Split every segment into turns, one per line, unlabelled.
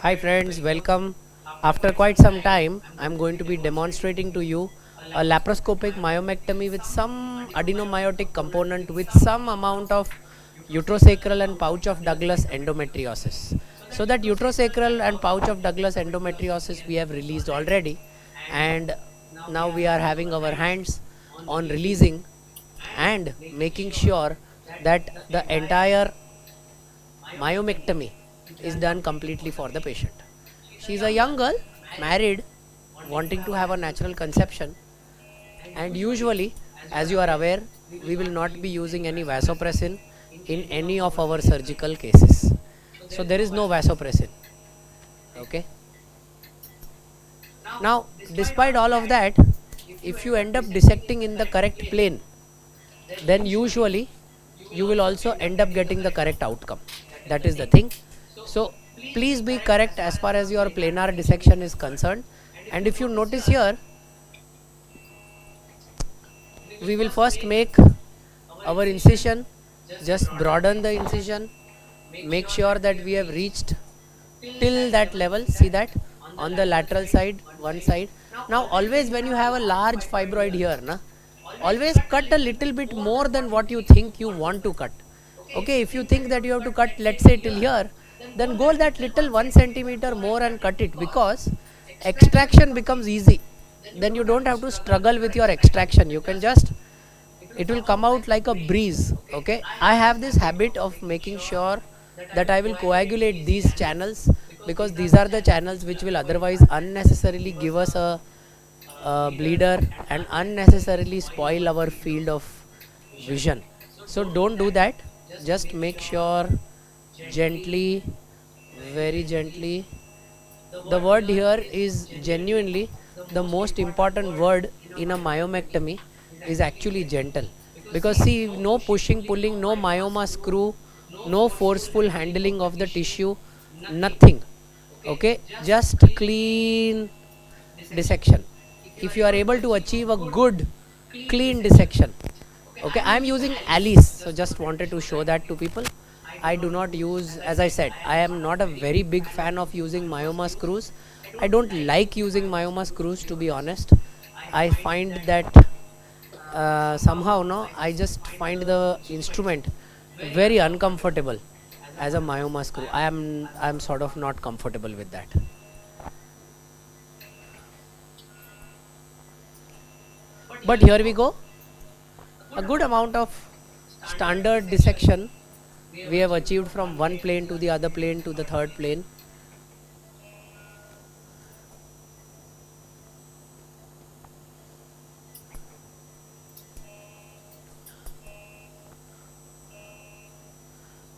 Hi friends, welcome. After quite some time, I'm going to be demonstrating to you a laparoscopic myomectomy with some adenomyotic component with some amount of uterosacral and pouch of Douglas endometriosis. So that uterosacral and pouch of Douglas endometriosis we have released already, and now we are having our hands on releasing and making sure that the entire myomectomy is done completely for the patient. She is a young girl, married, wanting to have a natural conception, and usually, as you are aware, we will not be using any vasopressin in any of our surgical cases. So there is no vasopressin. Okay. Now, despite all of that, if you end up dissecting in the correct plane, then usually you will also end up getting the correct outcome. That is the thing. So please be correct as far as your planar dissection is concerned. And if you notice here, we will first make our incision, just broaden the incision, make sure that we have reached till that level. See that on the lateral side, one side. Now always when you have a large fibroid here, always cut a little bit more than what you think you want to cut. Okay, if you think that you have to cut, let's say till here, then go that little 1 centimeter more and cut it, because extraction becomes easy. Then you don't have to struggle with your extraction. You can just, it will come out like a breeze. Okay, I have this habit of making sure that I will coagulate these channels, because these are the channels which will otherwise unnecessarily give us a bleeder and unnecessarily spoil our field of vision. So don't do that. Just make sure gently, very gently. The word here is genuinely the most important word in a myomectomy is actually gentle, because see, no pushing, pulling, no myoma screw, no forceful handling of the tissue, nothing. Okay, just clean dissection. If you are able to achieve a good clean dissection, okay, I am using Alice, so just wanted to show that to people. I do not use, as I said, I am not a very big fan of using myoma screws. I don't like using myoma screws, to be honest. I find that somehow, no, I just find the instrument very uncomfortable as a myoma screw. I am sort of not comfortable with that. But here we go. A good amount of standard dissection we have achieved from one plane to the other plane to the third plane.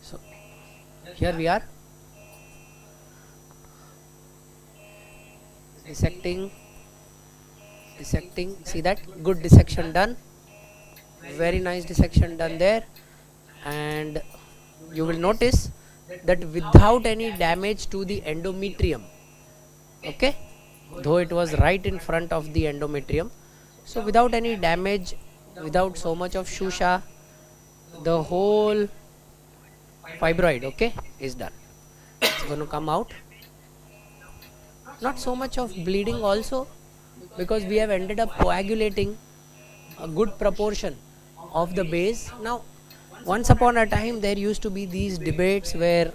So here we are dissecting. See that, good dissection done, very nice dissection done there. And you will notice that without any damage to the endometrium, okay, though it was right in front of the endometrium, so without any damage, without so much of shusha, the whole fibroid, okay, is done. It's going to come out. Not so much of bleeding also, because we have ended up coagulating a good proportion of the base. Now, once upon a time there used to be these debates where,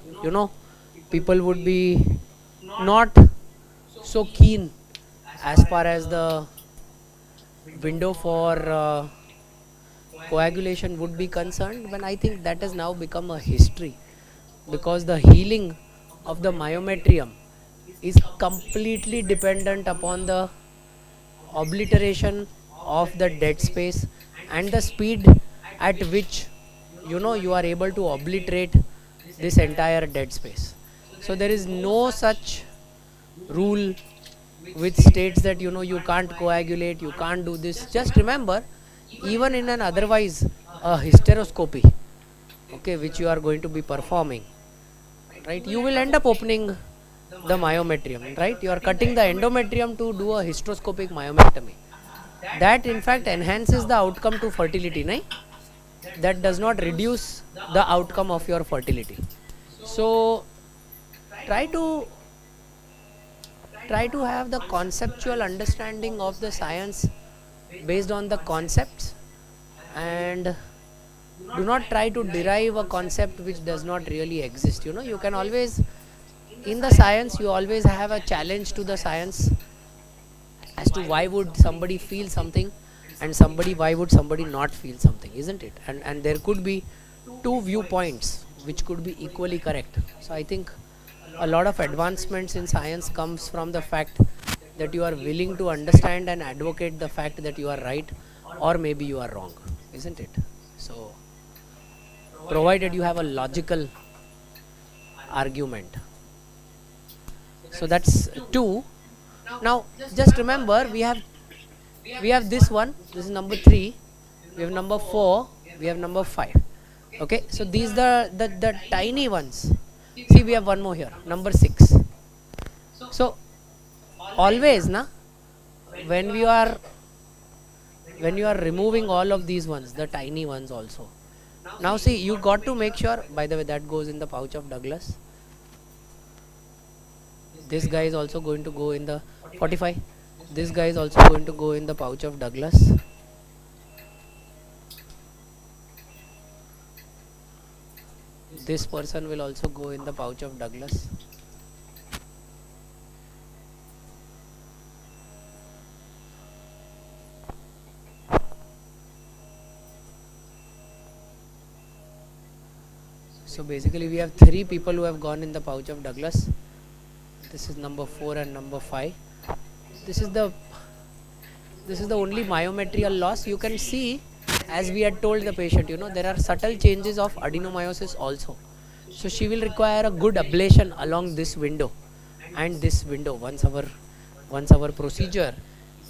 people would be not so keen as far as the window for coagulation would be concerned, but I think that has now become a history, because the healing of the myometrium is completely dependent upon the obliteration of the dead space and the speed at which you are able to obliterate this entire dead space. So there is no such rule which states that you can't coagulate, you can't do this. Just remember, even in an otherwise a hysteroscopy, okay, which you are going to be performing, right, you will end up opening the myometrium, right? You are cutting the endometrium to do a hysteroscopic myomectomy. That in fact enhances the outcome to fertility, nahi? That does not reduce the outcome of your fertility. So try to try to have the conceptual understanding of the science based on the concepts, and do not try to derive a concept which does not really exist. You can always, in the science, you always have a challenge to the science as to why would somebody feel something, and why would somebody not feel something, isn't it? And there could be two viewpoints which could be equally correct. So I think a lot of advancements in science comes from the fact that you are willing to understand and advocate the fact that you are right, or maybe you are wrong, isn't it? So provided you have a logical argument. So that's 2. Now just remember, we have this one, this is number 3, we have number 4, we have number 5. Okay, so these the tiny ones. See, we have one more here, number 6. So always when you are removing all of these ones, the tiny ones also, now see, you got to make sure, by the way, that goes in the pouch of Douglas. This guy is also going to go in the 45. This guy is also going to go in the pouch of Douglas. This person will also go in the pouch of Douglas. So basically we have 3 people who have gone in the pouch of Douglas. This is number 4 and number 5. This is the only myometrial loss. You can see, as we had told the patient, there are subtle changes of adenomyosis also. So she will require a good ablation along this window and this window once our procedure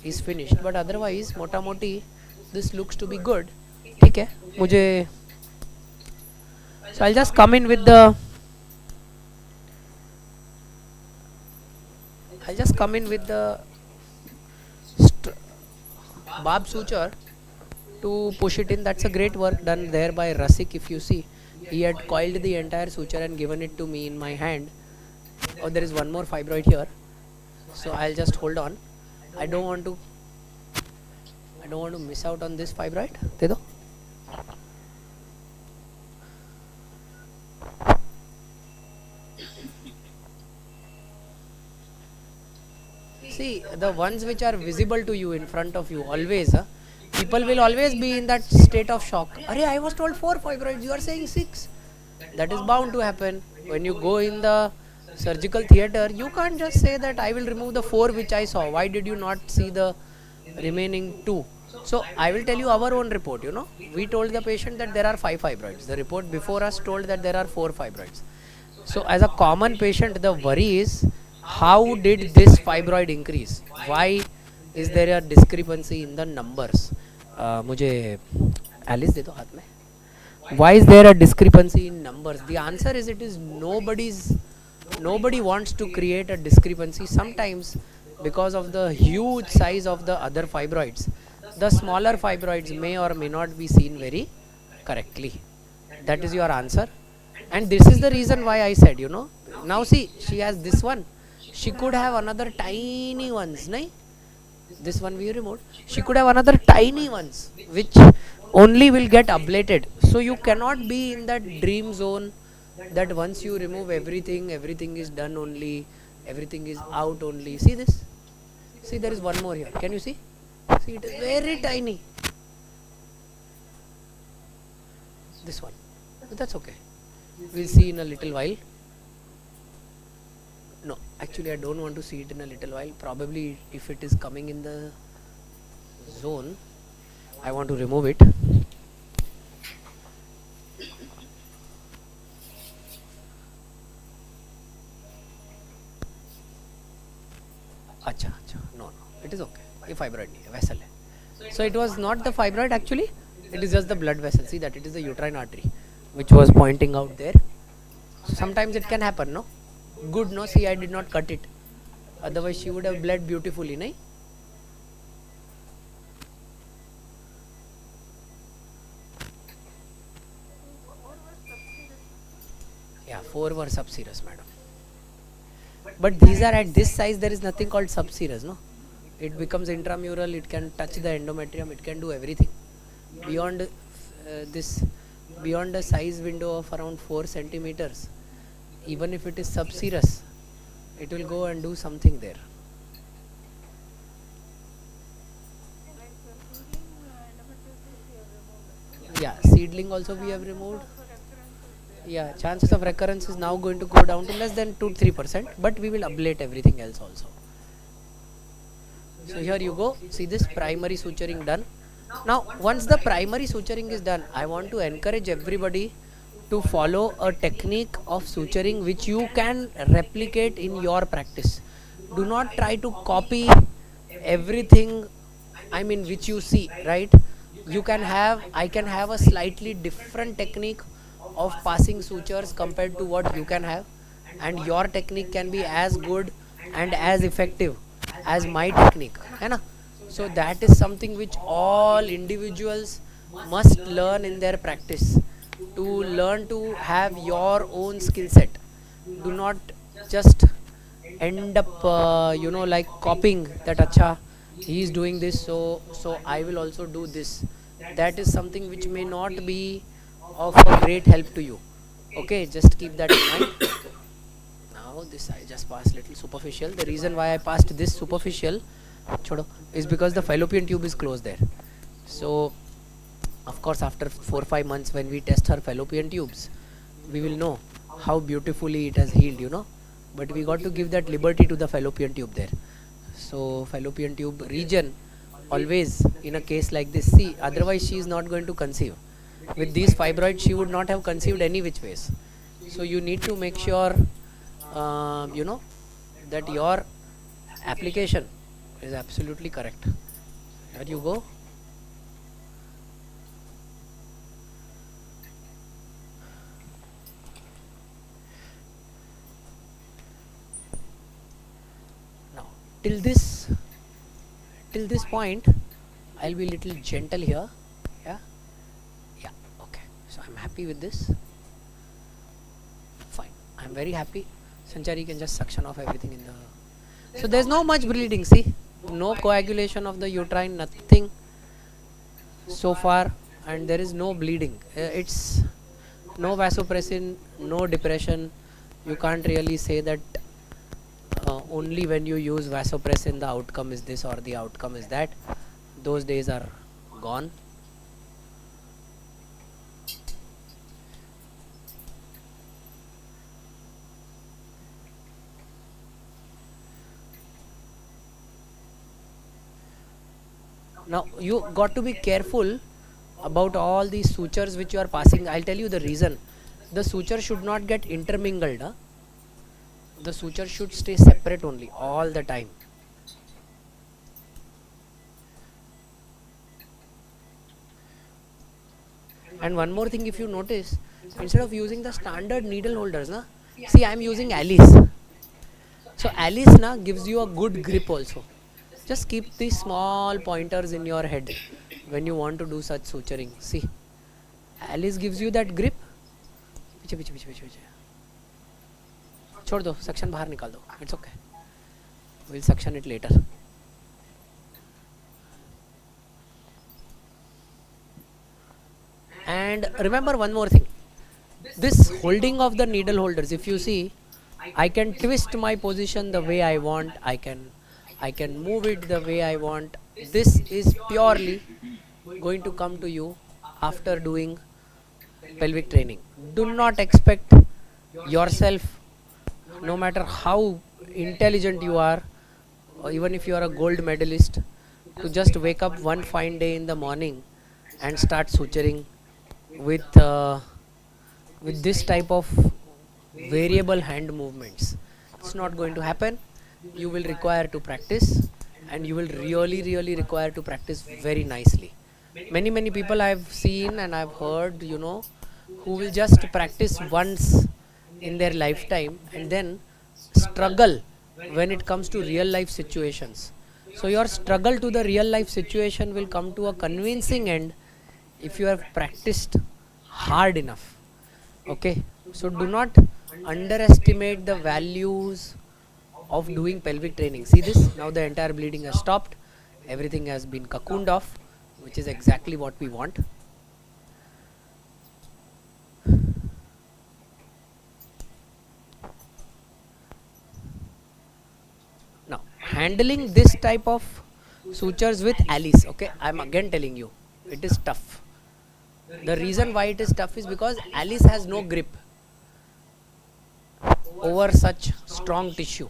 is finished. But otherwise, mota moti, this looks to be good. Okay, so I'll just come in with the barb suture to push it in. That's a great work done there by Rasik. If you see, he had coiled the entire suture and given it to me in my hand. Oh, there is one more fibroid here, so I'll just hold on. I don't want to miss out on this fibroid. De do. See, the ones which are visible to you in front of you, always, people will always be in that state of shock. Arey, I was told 4 fibroids, you are saying 6. That is bound to happen. When you go in the surgical theatre, you can't just say that I will remove the 4 which I saw. Why did you not see the remaining 2? So I will tell you our own report. We told the patient that there are 5 fibroids. The report before us told that there are 4 fibroids. So as a common patient, the worry is, how did this fibroid increase? Why is there a discrepancy in the numbers? मुझे Alice दे दो हाथ में. Why is there a discrepancy in numbers? The answer is, it is nobody wants to create a discrepancy. Sometimes because of the huge size of the other fibroids, the smaller fibroids may or may not be seen very correctly. That is your answer, and this is the reason why I said, now see, she has this one. She could have another tiny ones, nahi? This one we removed. She could have another tiny ones which only will get ablated. So you cannot be in that dream zone that once you remove everything is done only, everything is out only. See this? See, there is one more here. Can you see? See, it is very tiny. This one. But that's okay. We'll see in a little while. No, actually I don't want to see it in a little while. Probably if it is coming in the zone, I want to remove it. Acha, no, it is okay. ये fibroid नहीं है, vessel है. So it was not the fibroid actually. It is just the blood vessel. See that it is the uterine artery which was pointing out there. So sometimes it can happen, no? Good, no? See, I did not cut it. Otherwise she would have bled beautifully, nahi? Yeah, 4 were sub-serous, madam. But these are at this size, there is nothing called subserous, no? It becomes intramural, it can touch the endometrium, it can do everything. Beyond this, beyond a size window of around 4 centimeters, even if it is subserous, it will go and do something there. Yeah, seedling also we have removed. Yeah, chances of recurrence is now going to go down to less than 2-3%, but we will ablate everything else also. So here you go, see this primary suturing done. Now once the primary suturing is done, I want to encourage everybody to follow a technique of suturing which you can replicate in your practice. Do not try to copy everything, I mean, which you see, right? I can have a slightly different technique of passing sutures compared to what you can have, and your technique can be as good and as effective as my technique, है ना? So that is something which all individuals must learn in their practice, to learn to have your own skill set. Do not just end up like copying that, acha, he is doing this, so I will also do this. That is something which may not be of a great help to you. Okay, just keep that in mind. Now this I just passed little superficial. The reason why I passed this superficial is because the fallopian tube is closed there. So of course after 4-5 months when we test her fallopian tubes, we will know how beautifully it has healed. But we got to give that liberty to the fallopian tube there. So fallopian tube region always in a case like this, see, otherwise she is not going to conceive. With these fibroids she would not have conceived any which ways. So you need to make sure that your application is absolutely correct. Here you go. Now till this point I'll be little gentle here. Yeah, okay, so I'm happy with this. Fine, I'm very happy. Sanchari can just suction off everything in the, so there's no much bleeding, see, no coagulation of the uterine, nothing so far, and there is no bleeding. It's no vasopressin, no depression. You can't really say that only when you use vasopressin the outcome is this or the outcome is that. Those days are gone. Now you got to be careful about all these sutures which you are passing. I'll tell you the reason. The suture should not get intermingled. The suture should stay separate only all the time. And one more thing, if you notice, instead of using the standard needle holders, see, I am using Alice. So Alice gives you a good grip also. Just keep these small pointers in your head when you want to do such suturing. See, Alice gives you that grip. पीछे पीछे पीछे पीछे छोड़ दो, section बाहर निकाल दो. It's okay. We'll suction it later. And remember one more thing. This holding of the needle holders, if you see, I can twist my position the way I want. I can move it the way I want. This is purely going to come to you after doing pelvic training. Do not expect yourself, no matter how intelligent you are, or even if you are a gold medalist, to just wake up one fine day in the morning and start suturing with this type of variable hand movements. It's not going to happen. You will require to practice, and you will really require to practice very nicely. Many people I've seen and I've heard, who will just practice once in their lifetime and then struggle when it comes to real life situations. So your struggle to the real life situation will come to a convincing end if you have practiced hard enough. Okay, so do not underestimate the values of doing pelvic training. See this? Now the entire bleeding has stopped. Everything has been cocooned off, which is exactly what we want. Now, handling this type of sutures with Alice, okay, I'm again telling you, it is tough. The reason why it is tough is because Alice has no grip over such strong tissue.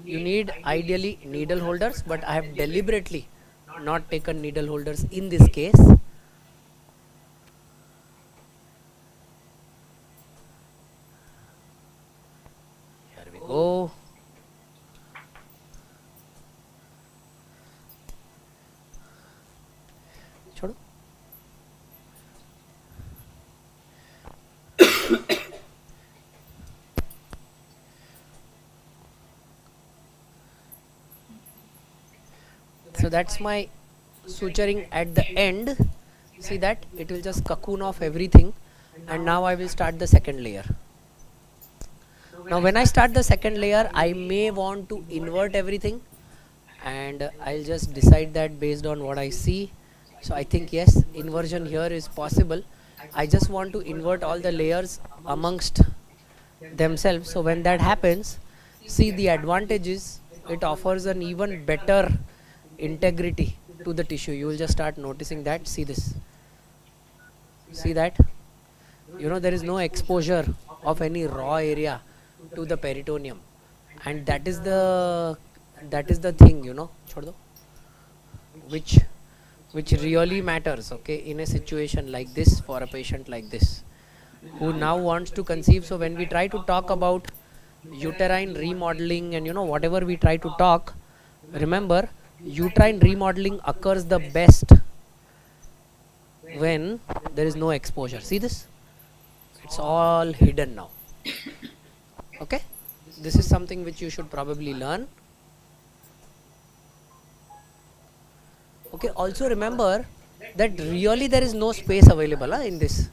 You need ideally needle holders, but I have deliberately not taken needle holders in this case. Here we go. छोड़ो. So that's my suturing at the end. See that it will just cocoon off everything, and now I will start the second layer. Now when I start the second layer, I may want to invert everything, and I'll just decide that based on what I see. So I think yes, inversion here is possible. I just want to invert all the layers amongst themselves. So when that happens, see the advantage is it offers an even better integrity to the tissue. You will just start noticing that. See this. See that? You know, there is no exposure of any raw area to the peritoneum, and that is the thing, you know, which really matters, okay, in a situation like this, for a patient like this who now wants to conceive. So when we try to talk about uterine remodeling and, you know, whatever we try to talk, remember, uterine remodeling occurs the best when there is no exposure. See this? It's all hidden now. Okay, this is something which you should probably learn. Okay, also remember that really there is no space available in this.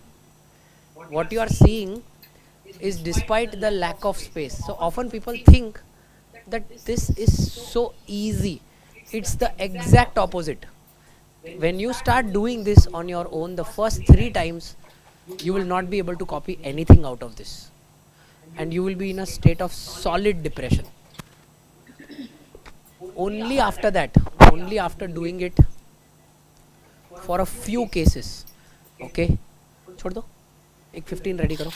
What you are seeing is despite the lack of space. So often people think that this is so easy. It's the exact opposite. When you start doing this on your own the first 3 times, you will not be able to copy anything out of this, and you will be in a state of solid depression. Only after that, only after doing it for a few cases, okay, छोड़ दो, एक 15 ready करो.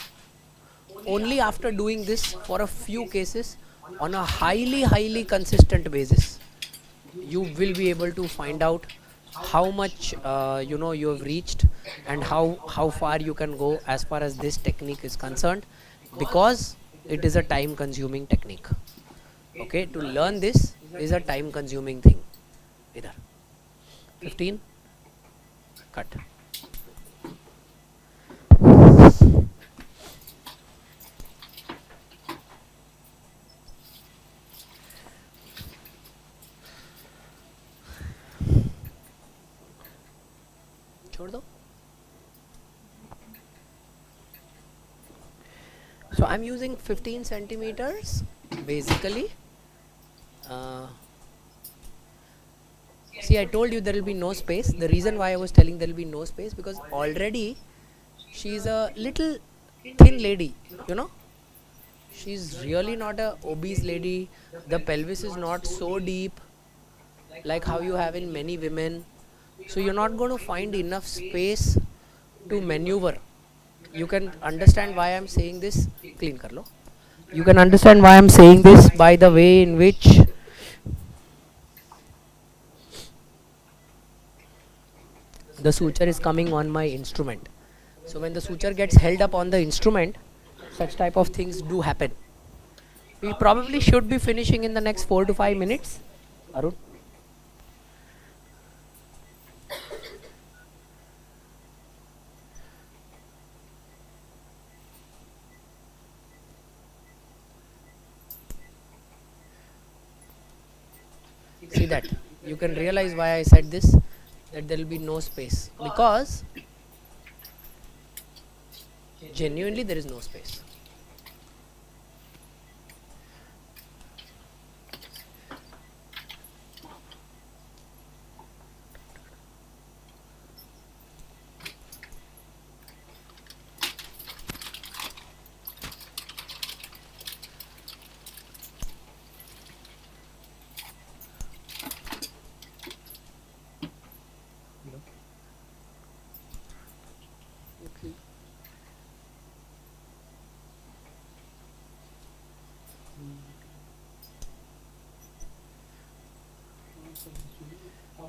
Only after doing this for a few cases on a highly consistent basis, you will be able to find out how much you know, you have reached, and how far you can go as far as this technique is concerned, because it is a time consuming technique. Okay, to learn this is a time consuming thing. Idhar 15 cut. छोड़ दो. So I'm using 15 centimeters basically. See, I told you there will be no space. The reason why I was telling there will be no space, because already she is a little thin lady, you know. She's really not a obese lady. The pelvis is not so deep like how you have in many women. So you're not going to find enough space to maneuver. You can understand why I'm saying this. Clean kar lo. You can understand why I'm saying this by the way in which the suture is coming on my instrument. So when the suture gets held up on the instrument, such type of things do happen. We probably should be finishing in the next 4 to 5 minutes. Arun? See that? You can realize why I said this, that there will be no space, because genuinely there is no space.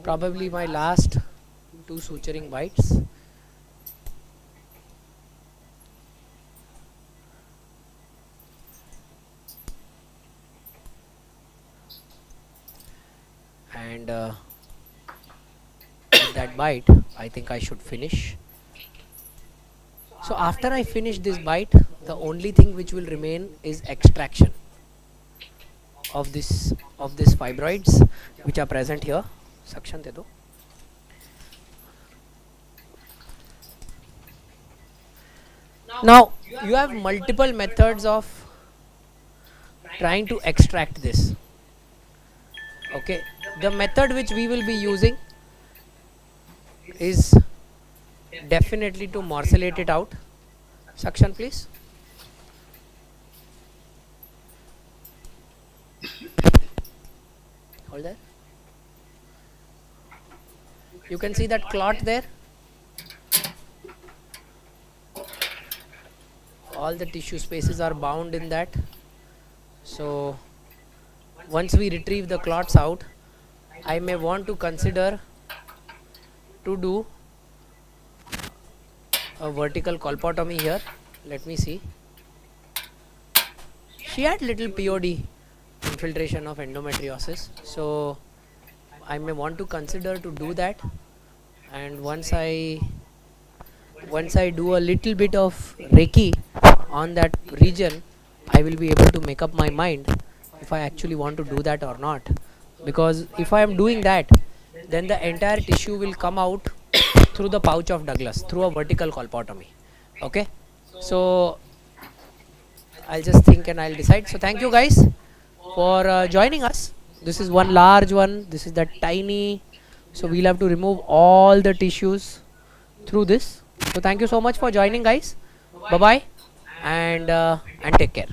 probably my last two suturing bites. And with that bite, I think I should finish. So after I finish this bite, the only thing which will remain is extraction of this fibroids which are present here. Suction de do. Now you have multiple methods of trying to extract this. Okay, the method which we will be using is definitely to morcellate it out. Suction please. Hold there. You can see that clot there. All the tissue spaces are bound in that. So once we retrieve the clots out, I may want to consider to do a vertical colpotomy here. Let me see. She had little POD, infiltration of endometriosis, so I may want to consider to do that. And once I do a little bit of Reiki on that region, I will be able to make up my mind if I actually want to do that or not. Because if I am doing that, then the entire tissue will come out through the pouch of Douglas through a vertical colpotomy. Okay, so I'll just think and I'll decide. So thank you guys for joining us. This is one large one, this is that tiny, so we'll have to remove all the tissues through this. So thank you so much for joining guys. Bye bye, and take care.